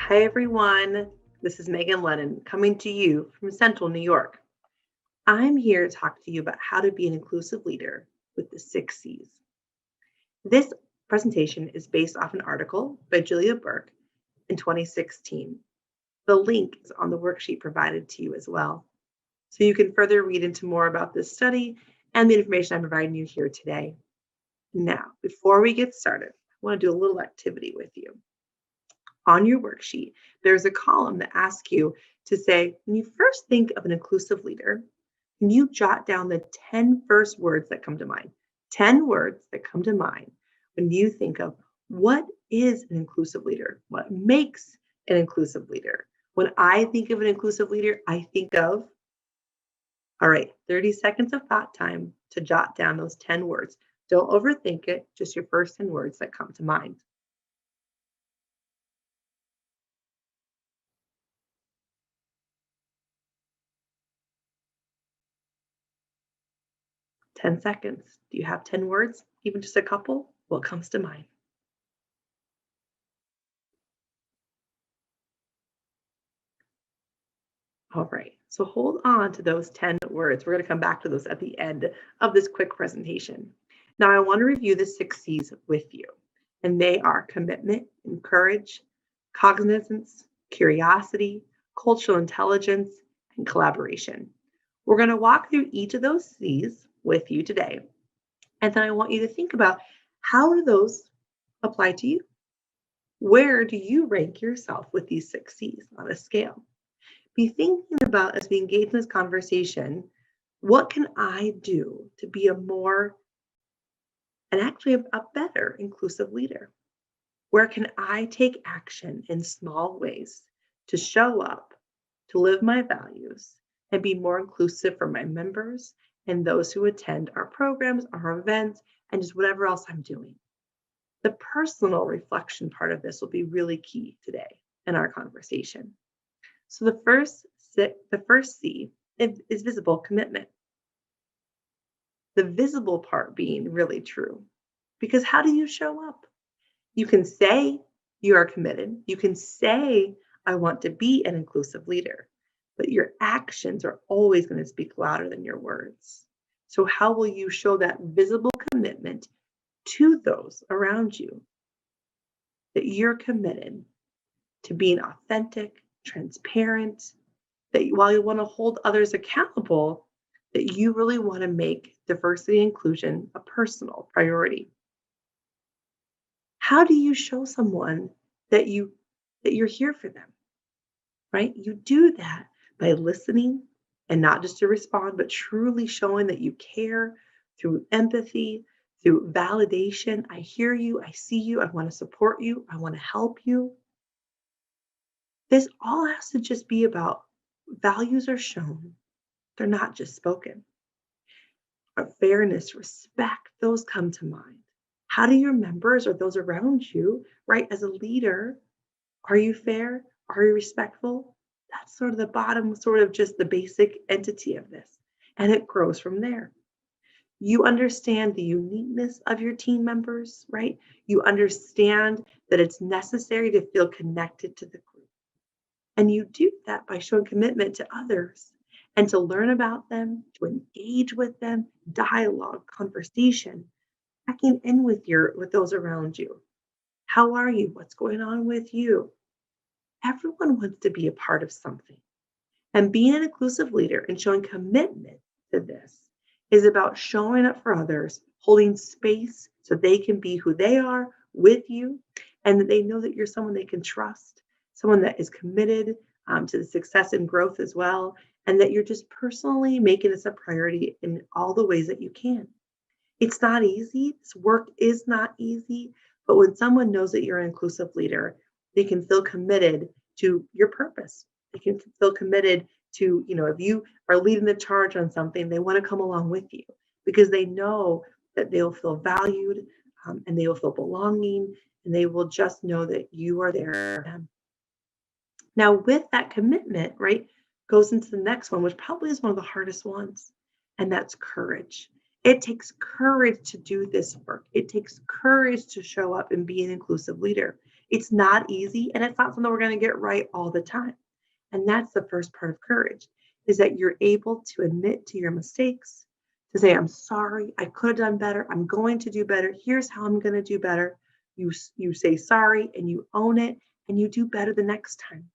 Hi, everyone. This is Megan Lennon coming to you from Central New York. I'm here to talk to you about how to be an inclusive leader with the 6 C's. This presentation is based off an article by Julia Burke in 2016. The link is on the worksheet provided to you as well. So you can further read into more about this study and the information I'm providing you here today. Now, before we get started, I want to do a little activity with you. On your worksheet, there's a column that asks you to say, when you first think of an inclusive leader, can you jot down the 10 first words that come to mind? 10 words that come to mind when you think of what is an inclusive leader? What makes an inclusive leader? When I think of an inclusive leader, I think of, all right, 30 seconds of thought time to jot down those 10 words. Don't overthink it, just your first 10 words that come to mind. 10 seconds. Do you have 10 words? Even just a couple? What comes to mind? All right. So hold on to those 10 words. We're going to come back to those at the end of this quick presentation. Now, I want to review the 6 C's with you, and they are commitment and courage, cognizance, curiosity, cultural intelligence, and collaboration. We're going to walk through each of those C's with you today. And then I want you to think about, how do those apply to you? Where do you rank yourself with these 6 C's on a scale? Be thinking about, as we engage in this conversation, what can I do to be a more and actually a better inclusive leader? Where can I take action in small ways to show up, to live my values, and be more inclusive for my members and those who attend our programs, our events, and just whatever else I'm doing? The personal reflection part of this will be really key today in our conversation. So the first C is visible commitment. The visible part being really true, because how do you show up? You can say you are committed. You can say, I want to be an inclusive leader, but your actions are always going to speak louder than your words. So how will you show that visible commitment to those around you, that you're committed to being authentic, transparent, that while you want to hold others accountable, that you really want to make diversity and inclusion a personal priority? How do you show someone that you're here for them, right? You do that by listening, and not just to respond, but truly showing that you care through empathy, through validation. I hear you, I see you, I want to support you, I want to help you. This all has to just be about values are shown, they're not just spoken. Fairness, respect, those come to mind. How do your members or those around you, right, as a leader, are you fair? Are you respectful? That's sort of the bottom, sort of just the basic entity of this. And it grows from there. You understand the uniqueness of your team members, right? You understand that it's necessary to feel connected to the group. And you do that by showing commitment to others and to learn about them, to engage with them, dialogue, conversation, checking in with those around you. How are you? What's going on with you? Everyone wants to be a part of something. And being an inclusive leader and showing commitment to this is about showing up for others, holding space so they can be who they are with you, and that they know that you're someone they can trust, someone that is committed to the success and growth as well, and that you're just personally making this a priority in all the ways that you can. It's not easy. This work is not easy, but when someone knows that you're an inclusive leader, they can feel committed to your purpose. They can feel committed to, if you are leading the charge on something, they want to come along with you because they know that they'll feel valued, and they will feel belonging, and they will just know that you are there for them. Now, with that commitment, right, goes into the next one, which probably is one of the hardest ones, and that's courage. It takes courage to do this work. It takes courage to show up and be an inclusive leader. It's not easy, and it's not something we're going to get right all the time. And that's the first part of courage, is that you're able to admit to your mistakes, to say, I'm sorry, I could have done better. I'm going to do better. Here's how I'm going to do better. You say sorry and you own it and you do better the next time.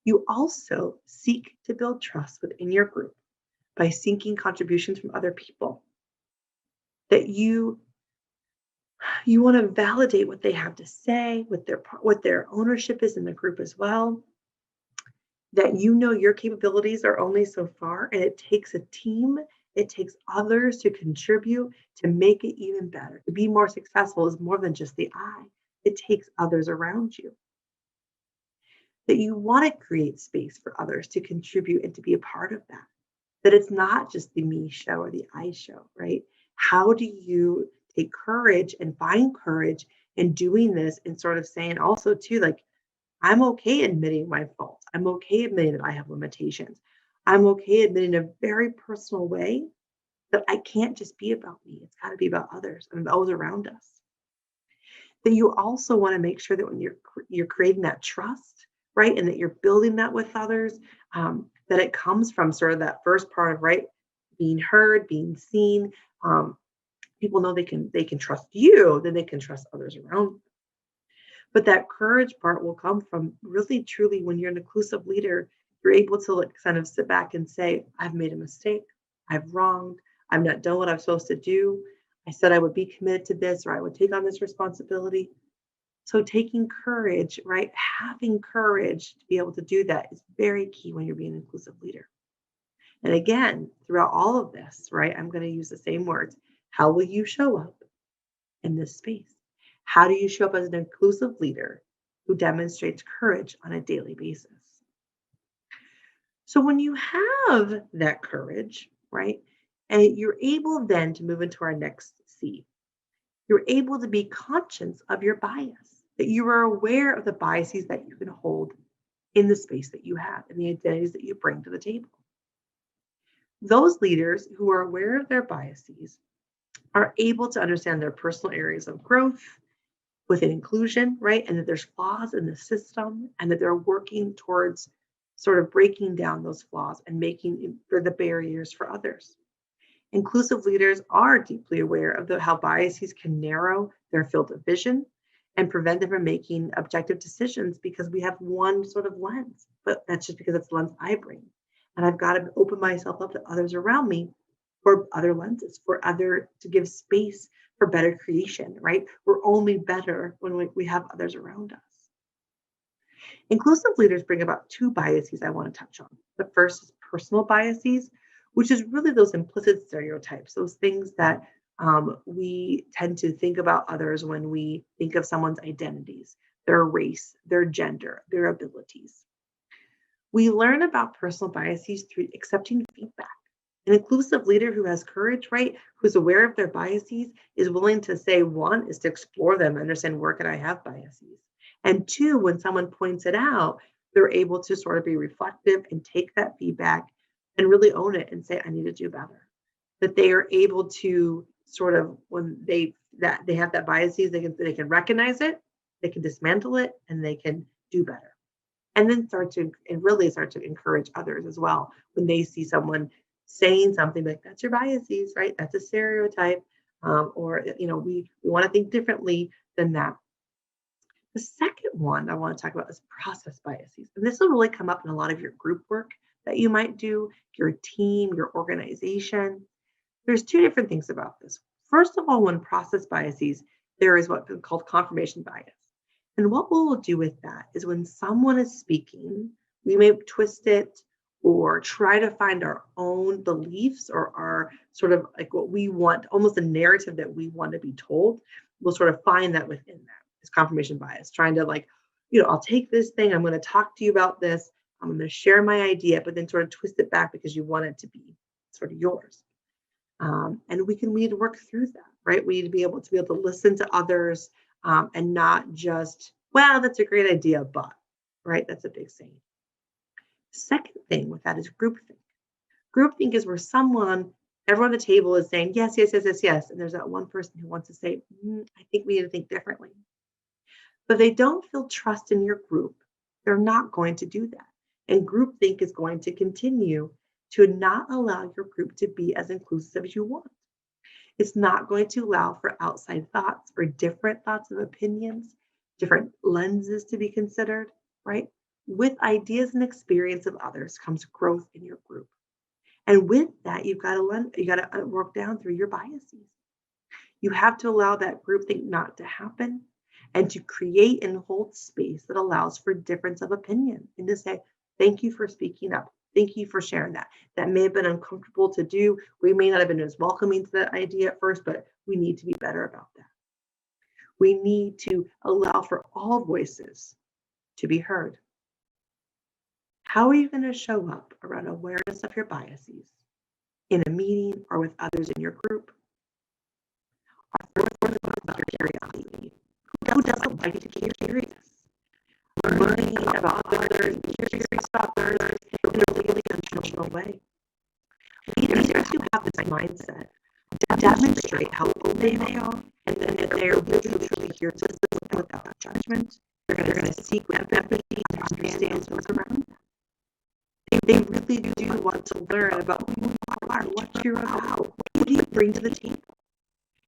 You also seek to build trust within your group by seeking contributions from other people. That you want to validate what they have to say, what their ownership is in the group as well. That you know your capabilities are only so far, and it takes a team, it takes others to contribute to make it even better. To be more successful is more than just the I, it takes others around you. That you want to create space for others to contribute and to be a part of that. That it's not just the me show or the I show, right? How do you take courage and find courage in doing this and sort of saying also too, like, I'm okay admitting my faults. I'm okay admitting that I have limitations. I'm okay admitting in a very personal way that I can't just be about me. It's got to be about others and those around us. That you also want to make sure that when you're creating that trust, right, and that you're building that with others, that it comes from sort of that first part of right, being heard, being seen. People know they can trust you, then they can trust others around. But that courage part will come from really truly when you're an inclusive leader, you're able to like kind of sit back and say, I've made a mistake, I've wronged, I've not done what I'm supposed to do. I said I would be committed to this or I would take on this responsibility. So taking courage, right? Having courage to be able to do that is very key when you're being an inclusive leader. And again, throughout all of this, right? I'm going to use the same words. How will you show up in this space? How do you show up as an inclusive leader who demonstrates courage on a daily basis? So when you have that courage, right, and you're able then to move into our next C, you're able to be conscious of your bias, that you are aware of the biases that you can hold in the space that you have and the identities that you bring to the table. Those leaders who are aware of their biases are able to understand their personal areas of growth within inclusion, right? And that there's flaws in the system and that they're working towards sort of breaking down those flaws and making for the barriers for others. Inclusive leaders are deeply aware of how biases can narrow their field of vision and prevent them from making objective decisions because we have one sort of lens, but that's just because it's the lens I bring. And I've got to open myself up to others around me for other lenses, to give space for better creation, right? We're only better when we have others around us. Inclusive leaders bring about two biases I want to touch on. The first is personal biases, which is really those implicit stereotypes, those things that we tend to think about others when we think of someone's identities, their race, their gender, their abilities. We learn about personal biases through accepting feedback. An inclusive leader who has courage, right, who's aware of their biases, is willing to say, one, is to explore them, understand where can I have biases? And two, when someone points it out, they're able to sort of be reflective and take that feedback and really own it and say, I need to do better. That they are able to sort of, when they have that biases, they can recognize it, they can dismantle it, and they can do better. And then really start to encourage others as well when they see someone saying something like that's your biases, right? That's a stereotype, or we want to think differently than that. The second one I want to talk about is process biases, and this will really come up in a lot of your group work that you might do, your team, your organization. There's two different things about this. First of all, when process biases, there is what's called confirmation bias. And what we'll do with that is when someone is speaking, we may twist it or try to find our own beliefs or our sort of like what we want, almost a narrative that we want to be told. We'll sort of find that within that. It's confirmation bias, trying to I'll take this thing, I'm going to talk to you about this, I'm going to share my idea, but then sort of twist it back because you want it to be sort of yours. And we need to work through that, right? We need to be able to listen to others and not just, well, that's a great idea, but, right? That's a big saying. Second thing with that is groupthink. Groupthink is where everyone at the table is saying, yes, yes, yes, yes, yes. And there's that one person who wants to say, I think we need to think differently. But if they don't feel trust in your group, they're not going to do that. And groupthink is going to continue to not allow your group to be as inclusive as you want. It's not going to allow for outside thoughts or different thoughts and opinions, different lenses to be considered, right? With ideas and experience of others comes growth in your group. And with that, you've got to work down through your biases. You have to allow that groupthink not to happen and to create and hold space that allows for difference of opinion and to say, thank you for speaking up. Thank you for sharing that. That may have been uncomfortable to do. We may not have been as welcoming to that idea at first, but we need to be better about that. We need to allow for all voices to be heard. How are you going to show up around awareness of your biases in a meeting or with others in your group? Our fourth one is about curiosity. Who doesn't like to be curious? Learning about others, being curious about others in a really intentional way. Leaders who have this mindset demonstrate how open they are and that they're really truly here to listen without judgment. They're going to seek with empathy to understand what's around them. They really do want to learn about who you are, what you're about, what do you bring to the table.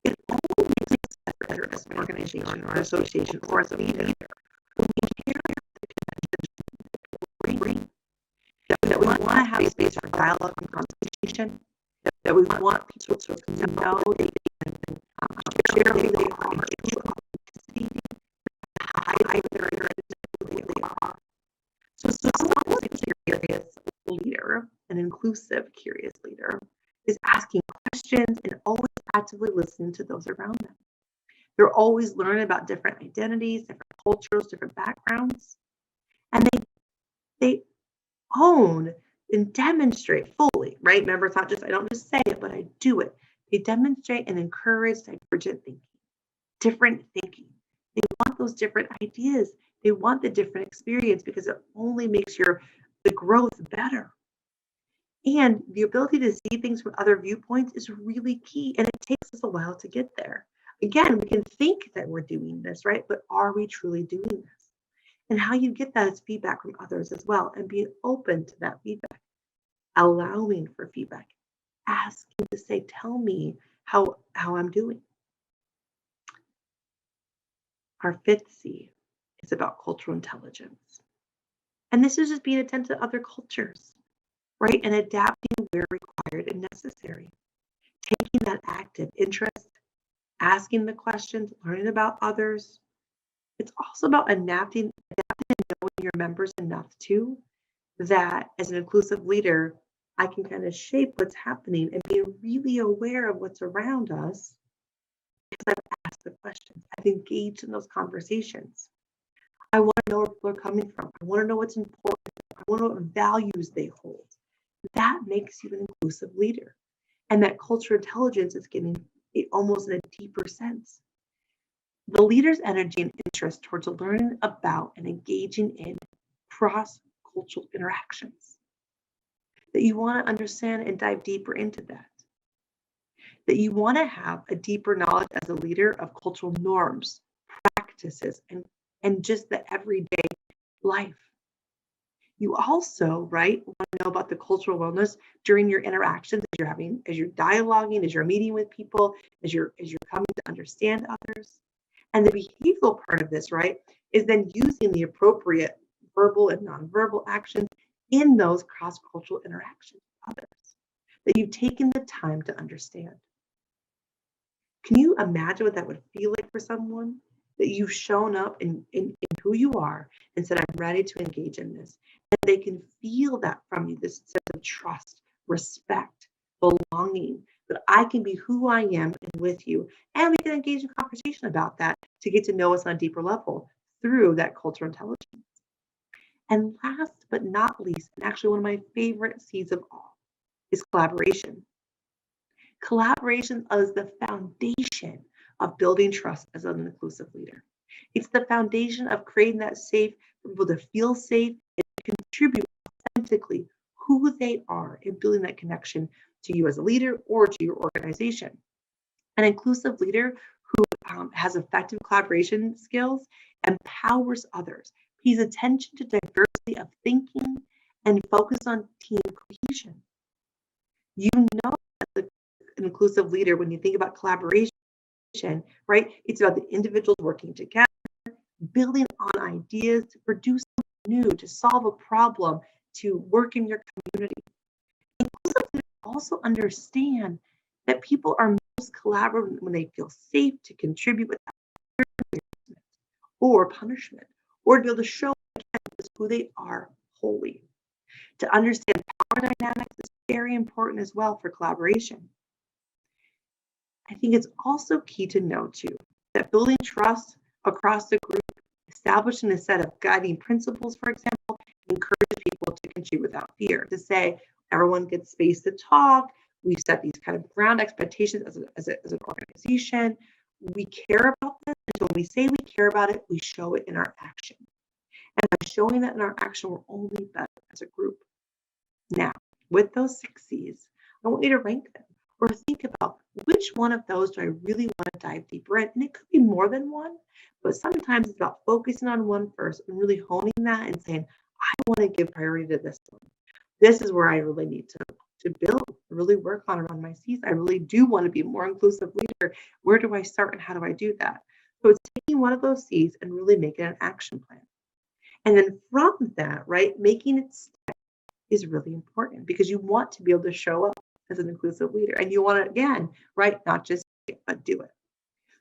It all makes us better as an organization or association or as a leader when we hear the bring, that we want to have space for dialogue and conversation, that we want people to know they can share who they are, authenticity, hide their identity who they are. So someone who's a curious leader, an inclusive curious leader, is asking questions and always actively listening to those around them. They're always learning about different identities, different cultures, different backgrounds, and they own and demonstrate fully, right? Remember, it's not just, I don't just say it, but I do it. They demonstrate and encourage divergent thinking, different thinking. They want those different ideas. They want the different experience because it only makes the growth better. And the ability to see things from other viewpoints is really key. And it takes us a while to get there. Again, we can think that we're doing this, right? But are we truly doing this? And how you get that is feedback from others as well, and being open to that feedback, allowing for feedback, asking to say, tell me how I'm doing. Our fifth C is about cultural intelligence. And this is just being attentive to other cultures, right? And adapting where required and necessary. Taking that active interest, asking the questions, learning about others. It's also about adapting and knowing your members enough too, that as an inclusive leader, I can kind of shape what's happening and be really aware of what's around us because I've asked the questions. I've engaged in those conversations. I want to know where people are coming from. I want to know what's important. I want to know what values they hold. That makes you an inclusive leader. And that cultural intelligence is getting it almost in a deeper sense. The leader's energy and interest towards learning about and engaging in cross-cultural interactions. That you want to understand and dive deeper into that. That you want to have a deeper knowledge as a leader of cultural norms, practices, and just the everyday life. You also, right, want to know about the cultural wellness during your interactions as you're dialoguing, as you're meeting with people, as you're coming to understand others. And the behavioral part of this, right, is then using the appropriate verbal and nonverbal actions in those cross-cultural interactions with others that you've taken the time to understand. Can you imagine what that would feel like for someone? That you've shown up in who you are and said, I'm ready to engage in this. And they can feel that from you, this sense of trust, respect, belonging, that I can be who I am and with you. And we can engage in conversation about that to get to know us on a deeper level through that cultural intelligence. And last but not least, and actually one of my favorite C's of all, is collaboration. Collaboration is the foundation of building trust as an inclusive leader. It's the foundation of creating that safe for people to feel safe and contribute authentically who they are and building that connection to you as a leader or to your organization. An inclusive leader who has effective collaboration skills empowers others, pays attention to diversity of thinking, and focus on team cohesion. You know, as an inclusive leader, when you think about collaboration, right? It's about the individuals working together, building on ideas to produce something new, to solve a problem, to work in your community. Inclusive leaders also understand that people are most collaborative when they feel safe to contribute without or punishment, or to be able to show who they are wholly. To understand power dynamics is very important as well for collaboration. I think it's also key to know too that building trust across the group, establishing a set of guiding principles, for example, encourages people to contribute without fear, to say everyone gets space to talk. We set these kind of ground expectations as an organization. We care about this, and so when we say we care about it, we show it in our action. And by showing that in our action, we're only better as a group. Now, with those 6 C's, I want you to rank them or think about which one of those do I really want to dive deeper in. And it could be more than one, but sometimes it's about focusing on one first and really honing that and saying, I want to give priority to this one. This is where I really need to build, really work on around my C's. I really do want to be a more inclusive leader. Where do I start and how do I do that? So it's taking one of those C's and really making an action plan. And then from that, right, making it stick is really important because you want to be able to show up as an inclusive leader. And you want to, again, right, not just say it, but do it.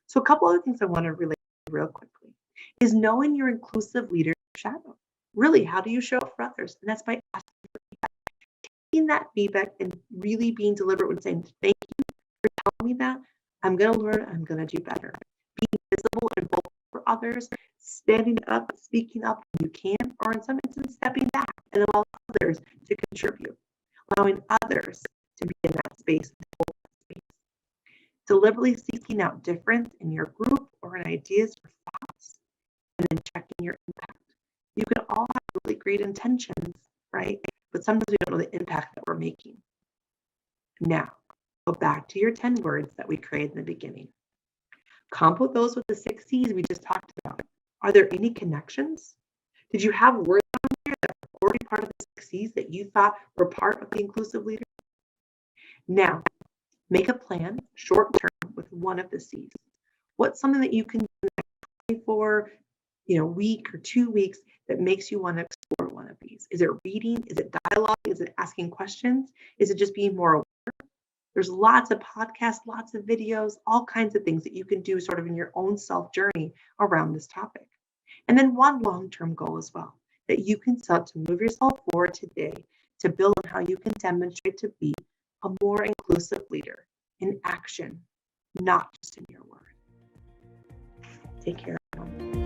So a couple other things I want to relate real quickly is knowing your inclusive leader shadow. Really, how do you show up for others? And that's by asking for feedback. Taking that feedback and really being deliberate when saying, thank you for telling me that. I'm going to learn, I'm going to do better. Being visible and vocal for others, standing up, speaking up when you can, or in some instances, stepping back and allow others to contribute, allowing others to be in that space, deliberately seeking out difference in your group or in ideas or thoughts, and then checking your impact. You can all have really great intentions, right? But sometimes we don't know the impact that we're making. Now, go back to your 10 words that we created in the beginning. Combo those with the 6 C's we just talked about. Are there any connections? Did you have words on here that were already part of the 6 C's that you thought were part of the inclusive leader? Now, make a plan short term with one of the C's. What's something that you can do for week or 2 weeks that makes you want to explore one of these? Is it reading? Is it dialogue? Is it asking questions? Is it just being more aware? There's lots of podcasts, lots of videos, all kinds of things that you can do sort of in your own self journey around this topic. And then one long-term goal as well, that you can set to move yourself forward today to build on how you can demonstrate to be a more inclusive leader in action, not just in your word. Take care, everyone.